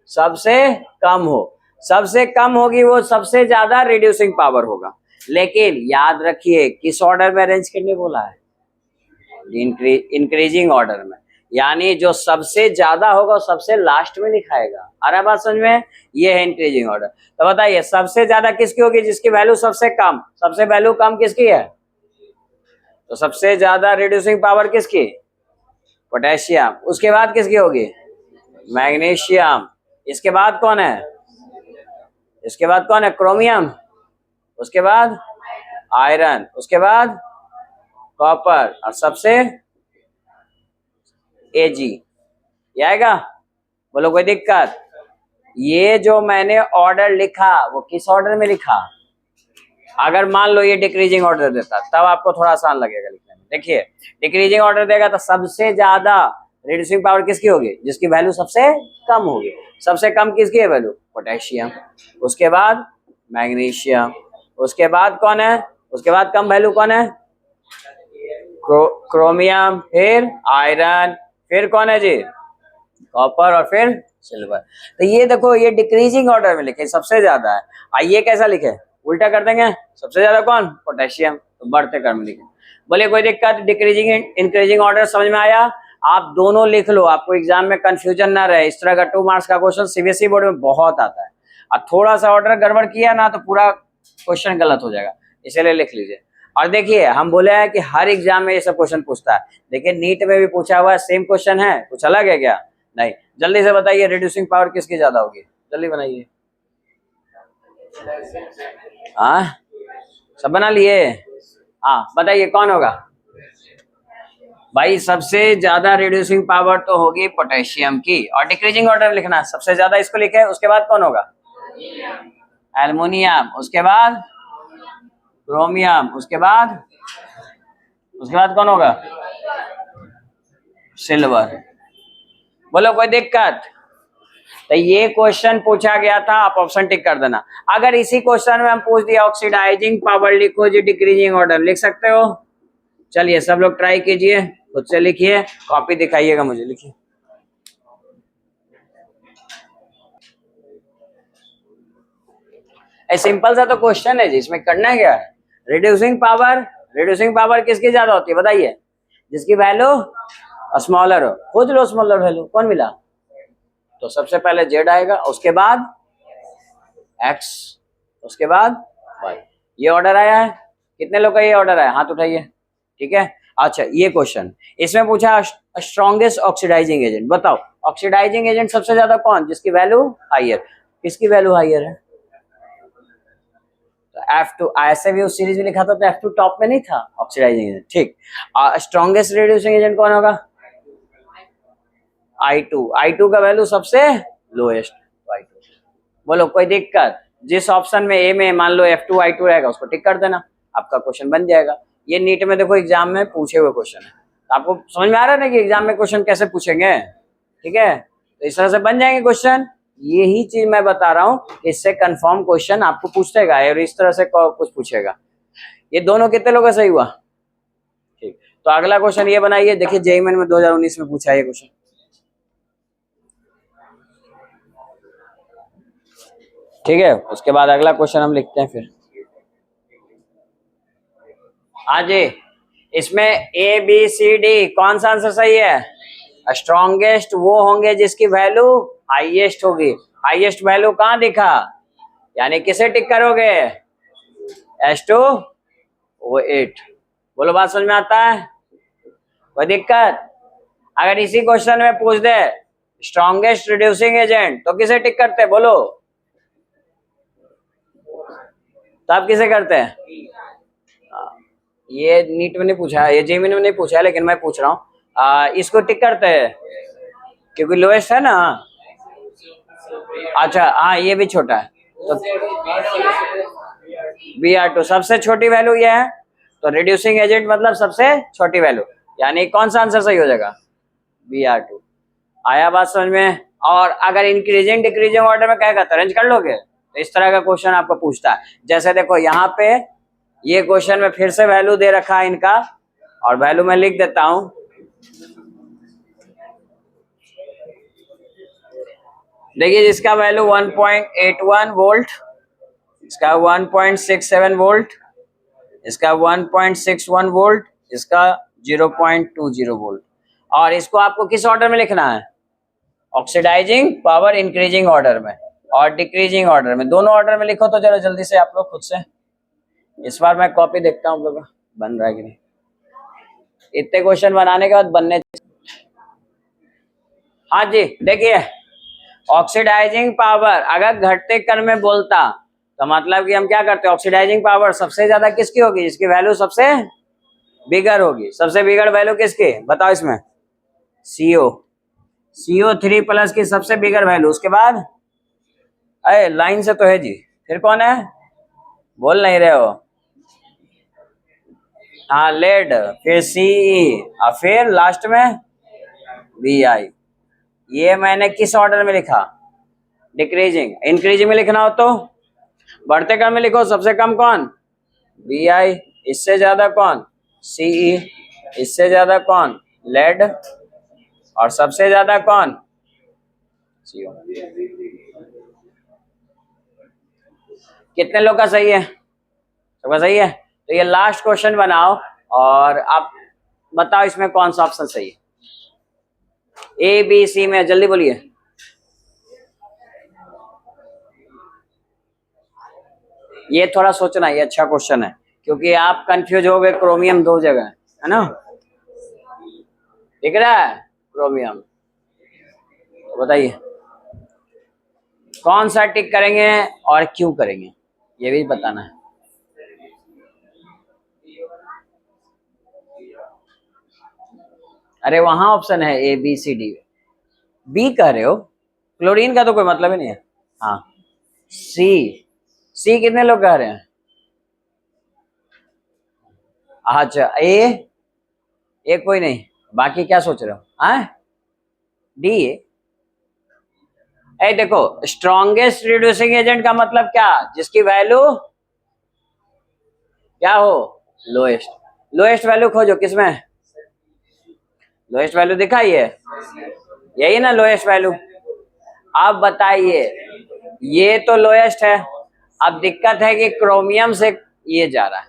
सबसे कम हो, सबसे कम होगी वो सबसे ज्यादा रिड्यूसिंग पावर होगा। लेकिन याद रखिए किस ऑर्डर में अरेंज करने बोला है? इंक्रीजिंग ऑर्डर में, यानी जो सबसे ज्यादा होगा सबसे लास्ट में लिखाएगा। आ रहा है बात समझ में? ये है इंक्रीजिंग ऑर्डर। तो बताइए सबसे ज्यादा किसकी होगी? जिसकी वैल्यू सबसे कम। सबसे वैल्यू कम किसकी है? तो सबसे ज्यादा रिड्यूसिंग पावर किसकी? पोटेशियम। उसके बाद किसकी होगी? मैग्नीशियम। इसके बाद कौन है? इसके बाद कौन है? क्रोमियम। उसके बाद आयरन। उसके बाद कॉपर। और सबसे एजी। ये आएगा? बोलो कोई दिक्कत? ये जो मैंने ऑर्डर लिखा वो किस ऑर्डर में लिखा? अगर मान लो ये डिक्रीजिंग ऑर्डर देता तब आपको थोड़ा आसान लगेगा लिखने में। देखिए डिक्रीजिंग ऑर्डर देगा तो सबसे ज्यादा रिड्यूसिंग पावर किसकी होगी? जिसकी वैल्यू सबसे कम होगी। सबसे कम किसकी है वैल्यू? पोटेशियम। उसके बाद मैग्नीशियम। उसके बाद कौन है? उसके बाद कम वैल्यू कौन है? क्रोमियम। फिर आयरन। फिर कौन है जी? कॉपर। और फिर सिल्वर। तो ये देखो ये डिक्रीजिंग ऑर्डर में लिखे सबसे ज्यादा है। आइए कैसा लिखे? उल्टा कर देंगे। सबसे ज्यादा कौन? पोटेशियम। तो बढ़ते क्रम में लिखे। बोले कोई दिक्कत? डिक्रीजिंग इंक्रीजिंग ऑर्डर समझ में आया? आप दोनों लिख लो, आपको एग्जाम में कंफ्यूजन ना रहे। इस तरह का 2 मार्क्स का क्वेश्चन सीबीएसई बोर्ड में बहुत आता है। और थोड़ा सा ऑर्डर गड़बड़ किया ना तो पूरा क्वेश्चन गलत हो जाएगा, इसलिए लिख लीजिए। और देखिए हम बोले हैं कि हर एग्जाम में ये सब क्वेश्चन पूछता है। देखिए नीट में भी पूछा हुआ है, सेम क्वेश्चन है, कुछ अलग है क्या? नहीं। जल्दी से बताइए रिड्यूसिंग पावर किसकी ज्यादा होगी? जल्दी बनाइए। हाँ सब बना लिए? हाँ बताइए कौन होगा? भाई सबसे ज्यादा रिड्यूसिंग पावर तो होगी पोटेशियम की। और डिक्रीजिंग ऑर्डर लिखना, सबसे ज्यादा इसको लिखे। उसके बाद कौन होगा? एल्युमिनियम। उसके बाद क्रोमियम। उसके बाद कौन होगा? सिल्वर। बोलो कोई दिक्कत? तो ये क्वेश्चन पूछा गया था, आप ऑप्शन टिक कर देना। अगर इसी क्वेश्चन में हम पूछ दिया ऑक्सीडाइजिंग पावर लिखो जी डिक्रीजिंग ऑर्डर, लिख सकते हो? चलिए सब लोग ट्राई कीजिए, खुद से लिखिए, कॉपी दिखाइएगा मुझे, लिखिए। सिंपल सा तो क्वेश्चन है जी, इसमें करना क्या है? रिड्यूसिंग पावर किसकी ज्यादा होती है बताइए? जिसकी वैल्यू स्मॉलर हो। खोज लो स्मॉलर वैल्यू, कौन मिला? तो सबसे पहले जेड आएगा, उसके बाद एक्स, उसके बाद वाई। ये ऑर्डर आया है। कितने लोग का ये ऑर्डर आया? हाथ उठाइए। ठीक है। अच्छा ये क्वेश्चन इसमें पूछा स्ट्रॉन्गेस्ट ऑक्सीडाइजिंग एजेंट, बताओ ऑक्सीडाइजिंग एजेंट सबसे ज्यादा कौन? जिसकी वैल्यू हाइयर। किसकी वैल्यू हाइयर है? तो F2 ऐसे भी उस सीरीज में लिखा था तो F2 टॉप में नहीं था ऑक्सीडाइजिंग एजेंट, ठीक। स्ट्रॉन्गेस्ट रिड्यूसिंग एजेंट कौन होगा? I2 का वैल्यू सबसे लोएस्ट, I2। बोलो कोई दिक्कत? जिस ऑप्शन में ए में मान लो F2 I2 रहेगा उसको टिक कर देना, आपका क्वेश्चन बन जाएगा। ये नीट में देखो एग्जाम में पूछे हुए क्वेश्चन है, तो आपको समझ में आ रहा है ना कि एग्जाम में क्वेश्चन कैसे पूछेंगे? ठीक है, तो इस तरह से बन जाएंगे क्वेश्चन। यही चीज मैं बता रहा हूँ, इससे कंफर्म क्वेश्चन आपको पूछेगा और इस तरह से कुछ पूछेगा। ये दोनों कितने लोगों का सही हुआ? ठीक, तो अगला क्वेश्चन ये बनाइए। देखिए जेईई मेन में 2019 में पूछा है ये क्वेश्चन। ठीक है, उसके बाद अगला क्वेश्चन हम लिखते हैं फिर। हाँ जी, इसमें A B C D कौन सा आंसर सही है? स्ट्रॉन्गेस्ट वो होंगे जिसकी वैल्यू हाईएस्ट होगी। हाईएस्ट वैल्यू कहाँ दिखा, यानी किसे टिक करोगे, H2O8। बोलो बात समझ में आता है, कोई दिक्कत? अगर इसी क्वेश्चन में पूछ दे स्ट्रॉन्गेस्ट रिड्यूसिंग एजेंट तो किसे टिक करते, बोलो, तो आप किसे करते हैं? ये नीट में नहीं पूछा है, ये जेईई में नहीं पूछा है, लेकिन मैं पूछ रहा हूँ, इसको टिक करते हैं क्योंकि लोएस्ट है ना। अच्छा हाँ, ये भी छोटा है तो Br2 सबसे छोटी वैल्यू ये है, तो रिड्यूसिंग एजेंट मतलब सबसे छोटी वैल्यू, यानी कौन सा आंसर सही हो जाएगा, Br2। आया बात समझ में? और अगर इंक्रीजिंग डिक्रीजिंग ऑर्डर में कहेगा तो अरेंज कर लोगे, तो इस तरह का क्वेश्चन आपको पूछता है। जैसे देखो यहाँ पे ये क्वेश्चन में फिर से वैल्यू दे रखा है इनका, और वैल्यू मैं लिख देता हूं। देखिए जिसका वैल्यू 1.81 वोल्ट, इसका 1.67 वोल्ट, इसका 1.61 वोल्ट, इसका 0.20 वोल्ट। और इसको आपको किस ऑर्डर में लिखना है, ऑक्सीडाइजिंग पावर इंक्रीजिंग ऑर्डर में और डिक्रीजिंग ऑर्डर में, दोनों ऑर्डर में लिखो तो जरा जल्दी से आप लोग खुद से। इस बार मैं कॉपी देखता हूँ लोग बन रहा है कि नहीं, इतने क्वेश्चन बनाने के बाद बनने। हाँ जी देखिए, ऑक्सीडाइजिंग पावर अगर घटते क्रम में बोलता तो मतलब कि हम क्या करते हैं, ऑक्सीडाइजिंग पावर सबसे ज्यादा किसकी होगी, जिसकी वैल्यू सबसे बिगर होगी। सबसे बिगड़ वैल्यू किसकी बताओ इसमें, CO3 प्लस की सबसे बिगड़ वैल्यू। उसके बाद अरे लाइन से तो है जी, फिर कौन है, बोल नहीं रहे हो, हाँ लेड, फिर CE और फिर लास्ट में BI। ये मैंने किस ऑर्डर में लिखा, डिक्रीजिंग। इंक्रीजिंग में लिखना हो तो बढ़ते क्रम में लिखो, सबसे कम कौन, BI, इससे ज्यादा कौन, CE, इससे ज्यादा कौन, लेड, और सबसे ज्यादा कौन, CO। कितने लोग का सही है, सबका सही है। तो ये लास्ट क्वेश्चन बनाओ और आप बताओ इसमें कौन सा ऑप्शन सही है, ABC में, जल्दी बोलिए। ये थोड़ा सोचना, ये अच्छा क्वेश्चन है क्योंकि आप कंफ्यूज हो गए, क्रोमियम दो जगह है ना, दिख रहा है क्रोमियम, तो बताइए कौन सा टिक करेंगे और क्यों करेंगे, ये भी बताना है। अरे वहां ऑप्शन है ABCD, बी कह रहे हो, क्लोरीन का तो कोई मतलब ही नहीं है। हाँ सी कितने लोग कह रहे हैं, अच्छा ए कोई नहीं, बाकी क्या सोच रहे हो, हाँ डी। ए देखो स्ट्रॉन्गेस्ट रिड्यूसिंग एजेंट का मतलब क्या, जिसकी वैल्यू क्या हो, लोएस्ट। लोएस्ट वैल्यू खोजो किसमें, लोएस्ट वैल्यू दिखाइए, यही ना लोएस्ट वैल्यू। अब बताइए ये तो लोएस्ट है, अब दिक्कत है कि क्रोमियम से ये जा रहा है,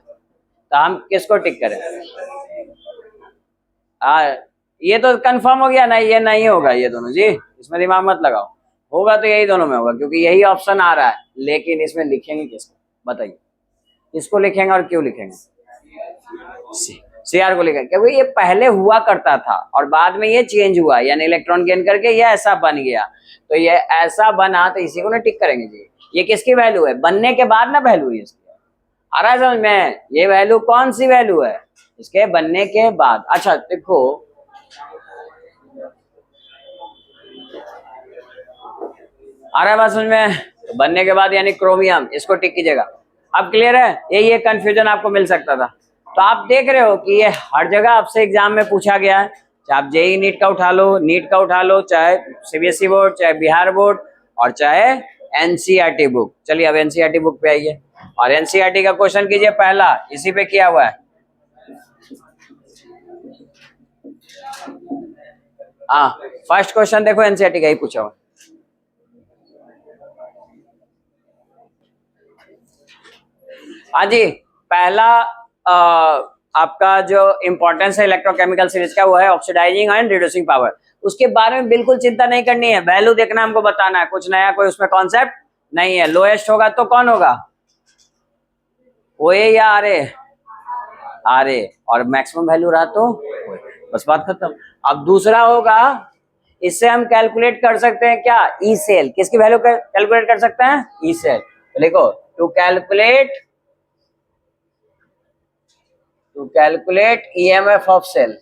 तो हम किसको टिक करें, ये तो कंफर्म हो गया ना, ये नहीं होगा ये दोनों जी, इसमें दिमाग मत लगाओ, होगा तो यही दोनों में होगा क्योंकि यही ऑप्शन आ रहा है। लेकिन इसमें लिखेंगे किसको बताइए, किसको लिखेंगे और क्यों लिखेंगे, CR को लिखेंगे क्योंकि ये पहले हुआ करता था और बाद में ये चेंज हुआ, यानी इलेक्ट्रॉन गेन करके ये ऐसा बन गया, तो ये ऐसा बना तो इसी को ना टिक करेंगे जी। ये किसकी वैल्यू है, बनने के बाद ना वैल्यू है इसकी, आ रहा है समझ में, ये वैल्यू कौन सी वैल्यू है, इसके बनने के बाद। अच्छा देखो आ रहा है बात समझ में, तो बनने के बाद यानी क्रोमियम, इसको टिक कीजिएगा। अब क्लियर है, ये कंफ्यूजन आपको मिल सकता था। तो आप देख रहे हो कि ये हर जगह आपसे एग्जाम में पूछा गया है, चाहे आप जेईई नीट का उठा लो, नीट का उठा लो, चाहे CBSE बोर्ड, चाहे बिहार बोर्ड, और चाहे NCERT बुक। चलिए अब NCERT बुक पे आइए और NCERT का क्वेश्चन कीजिए, पहला इसी पे किया हुआ है। हाँ फर्स्ट क्वेश्चन देखो NCERT का ही पूछा हुआ। हाँ जी, पहला आपका जो इंपॉर्टेंस है इलेक्ट्रोकेमिकल सीरीज का वो है ऑक्सीडाइजिंग एंड रिड्यूसिंग पावर। उसके बारे में बिल्कुल चिंता नहीं करनी है, वैल्यू देखना हमको बताना है, कुछ नया कोई उसमें कॉन्सेप्ट नहीं है। लोएस्ट होगा तो कौन होगा, ओए या आरए, आरए, और मैक्सिमम वैल्यू रहा तो OA। बस बात खत्म। अब दूसरा होगा, इससे हम कैलकुलेट कर सकते हैं क्या, ई सेल, किसकी वैल्यू कैलकुलेट कर सकते हैं, ई सेल। तो लिखो to calculate EMF of cell.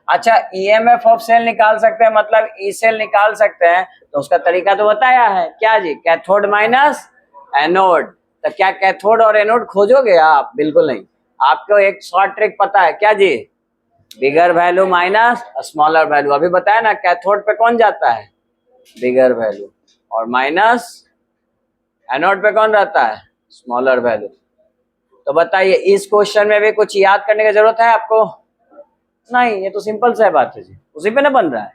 अच्छा, ईएमएफ ऑफ सेल निकाल सकते हैं, मतलब ई सेल निकाल सकते हैं, तो उसका तरीका तो बताया है क्या जी, कैथोड माइनस एनोड। तो क्या कैथोड और एनोड खोजोगे आप, बिल्कुल नहीं। आपको एक शॉर्ट ट्रिक पता है क्या जी, बिगर वैल्यू माइनस स्मॉलर वैल्यू। अभी बताया ना, कैथोड पे कौन जाता है, बिगर वैल्यू, और माइनस एनोड पे कौन रहता है, स्मॉलर वैल्यू। तो बताइए इस क्वेश्चन में भी कुछ याद करने की जरूरत है आपको, नहीं, ये तो सिंपल सा बात है जी, उसी पे ना बन रहा है,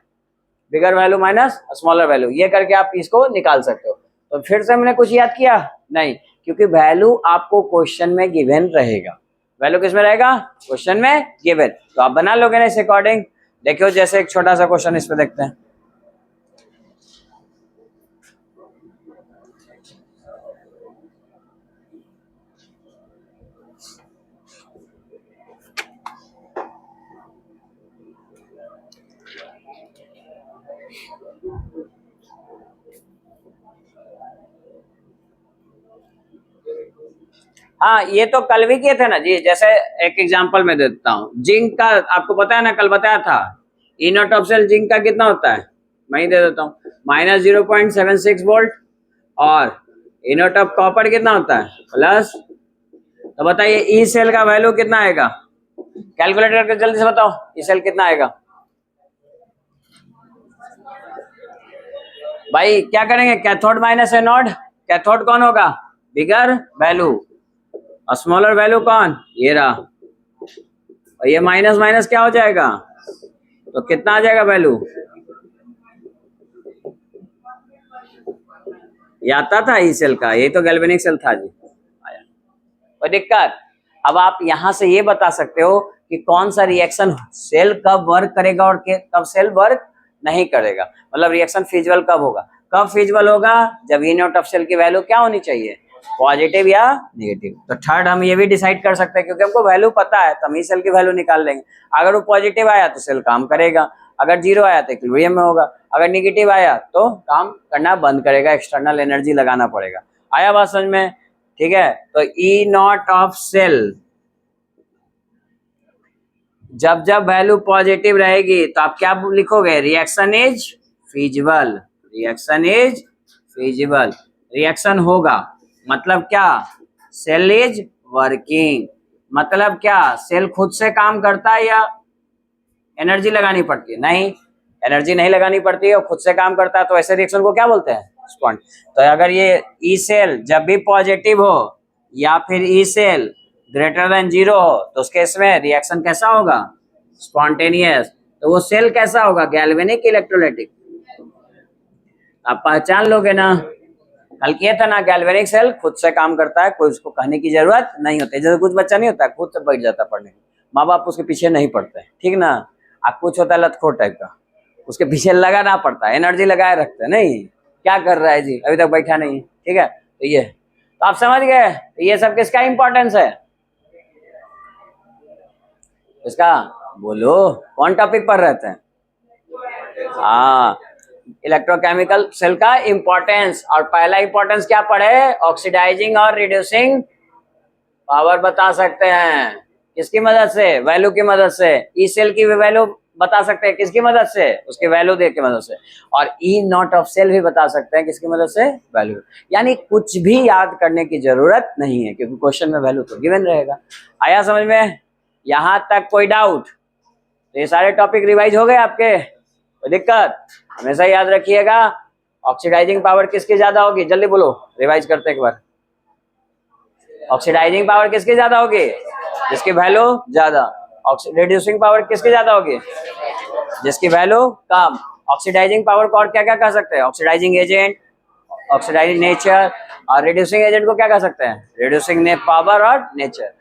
बिगर वैल्यू माइनस स्मॉलर वैल्यू, ये करके आप इसको निकाल सकते हो। तो फिर से हमने कुछ याद किया नहीं, क्योंकि वैल्यू आपको क्वेश्चन में गिवन रहेगा। वैल्यू किस में रहेगा, क्वेश्चन में गिवन, तो आप बना लोगे ना इस अकॉर्डिंग। देखियो जैसे एक छोटा सा क्वेश्चन इस पे देखते हैं। हाँ, ये तो कल भी किए थे ना जी। जैसे एक एग्जांपल मैं देता हूँ, जिंक का आपको पता है ना, कल बताया था, ई नॉट ऑफ सेल जिंक का कितना होता है, मैं ही दे देता हूँ, -0.76 वोल्ट, और ई नॉट ऑफ कॉपर कितना होता है, प्लस। तो बताइए ई सेल का वैल्यू कितना आएगा, कैलकुलेट करके जल्दी से बताओ, ई सेल कितना आएगा भाई। क्या करेंगे, कैथोड माइनस एनोड, कैथोड कौन होगा, बिगर वैल्यू, और स्मॉलर वैल्यू कौन, ये रहा, और ये माइनस माइनस क्या हो जाएगा, तो कितना आ जाएगा वैल्यू, ये आता था ई सेल का, ये तो गैल्वेनिक सेल था जी, आया कोई दिक्कत। अब आप यहां से ये बता सकते हो कि कौन सा रिएक्शन सेल कब वर्क करेगा और कब सेल वर्क नहीं करेगा, मतलब रिएक्शन फिजिबल कब होगा, कब फिजिबल होगा, जब ई नॉट ऑफ सेल की वैल्यू क्या होनी चाहिए, पॉजिटिव या नेगेटिव। तो थर्ड हम ये भी डिसाइड कर सकते हैं, क्योंकि हमको वैल्यू पता है तो हम ई सेल की वैल्यू निकाल लेंगे। अगर वो पॉजिटिव आया तो सेल काम करेगा, अगर जीरो आया तो इक्विलिब्रियम में होगा, अगर नेगेटिव आया तो काम करना बंद करेगा, एक्सटर्नल एनर्जी लगाना पड़ेगा। आया बात समझ में, ठीक है। तो ई नॉट ऑफ सेल जब जब वैल्यू पॉजिटिव रहेगी तो आप क्या लिखोगे, reaction is feasible, reaction is feasible, reaction होगा, मतलब क्या, सेल इज वर्किंग, मतलब क्या, सेल खुद से काम करता है या एनर्जी लगानी पड़ती है, नहीं, एनर्जी नहीं लगानी पड़ती है और खुद से काम करता है, तो ऐसे रिएक्शन को क्या बोलते हैं, स्पॉन्ट। तो अगर ये ई सेल जब भी पॉजिटिव हो या फिर ई सेल ग्रेटर देन 0 हो तो उसके इसमें रिएक्शन कैसा होगा, स्पॉन्टेनियस। तो वो सेल कैसा होगा, गैल्वेनिक इलेक्ट्रोलाइटिक, आप पहचान लोगे ना, कल किया था ना, गैल्वेनिक सेल खुद से काम करता है, कोई उसको कहने की जरूरत नहीं होती। जैसे कुछ बच्चा नहीं होता खुद से बैठ जाता पढ़ने, माँ बाप उसके पीछे नहीं पड़ते, ठीक ना। आप कुछ होता है लतखोर टाइप का, उसके पीछे लगाना पड़ता है, एनर्जी लगाए रखते हैं, नहीं क्या कर रहा है जी, अभी तक बैठा नहीं, ठीक है। तो ये तो आप समझ गए, तो ये सब किसका इंपॉर्टेंस है, इसका बोलो, कौन टॉपिक पर रहते हैं, हाँ, इलेक्ट्रोकेमिकल सेल का इंपॉर्टेंस। और पहला इंपॉर्टेंस क्या पढ़े, ऑक्सीडाइजिंग और रिड्यूसिंग पावर बता सकते हैं, किसकी मदद से, वैल्यू की मदद से। ई सेल की वैल्यू बता सकते हैं किसकी मदद से, उसकी वैल्यू देख की मदद से। और ई नॉट ऑफ सेल भी बता सकते हैं किसकी मदद से, वैल्यू। यानी कुछ भी याद करने की जरूरत नहीं है, क्योंकि क्वेश्चन में वैल्यू तो गिवन रहेगा। आया समझ में, यहां तक कोई डाउट, तो ये सारे टॉपिक रिवाइज हो गए आपके, कोई दिक्कत, हमेशा याद रखिएगा। ऑक्सीडाइजिंग पावर किसकी ज्यादा होगी, जल्दी बोलो, रिवाइज करते एक बार। ऑक्सीडाइजिंग पावर किसकी ज्यादा होगी, जिसकी वैल्यू ज्यादा। रिड्यूसिंग पावर किसकी ज्यादा होगी, जिसकी वैल्यू कम। ऑक्सीडाइजिंग पावर को और क्या क्या कह सकते हैं, ऑक्सीडाइजिंग एजेंट, ऑक्सीडाइजिंग नेचर, और रिड्यूसिंग एजेंट को क्या कह सकते हैं, रिड्यूसिंग पावर और nature.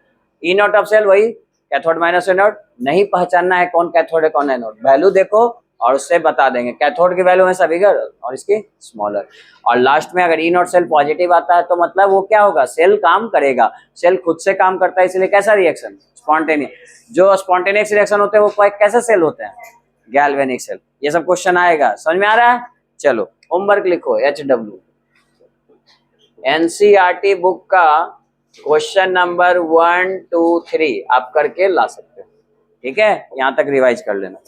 E nought of cell वही कैथोड माइनस एनोड नहीं पहचानना है कौन कैथोड है कौन एनोड, वैल्यू देखो और उससे बता देंगे। कैथोड की वैल्यू हमेशा बिगर और इसकी स्मॉलर। और लास्ट में अगर ई नॉट सेल पॉजिटिव आता है तो मतलब वो क्या होगा, सेल काम करेगा। सेल खुद से काम करता है, इसलिए कैसा रिएक्शन, स्पॉन्टेनियस। जो स्पॉन्टेनियस रिएक्शन होते हैं वो कैसे सेल होते हैं, गैल्वेनिक सेल। ये सब क्वेश्चन आएगा, समझ में आ रहा है। चलो होमवर्क लिखो, HW NCERT बुक का क्वेश्चन नंबर 1, 2, 3 आप करके ला सकते हो, ठीक है। यहाँ तक रिवाइज कर लेना।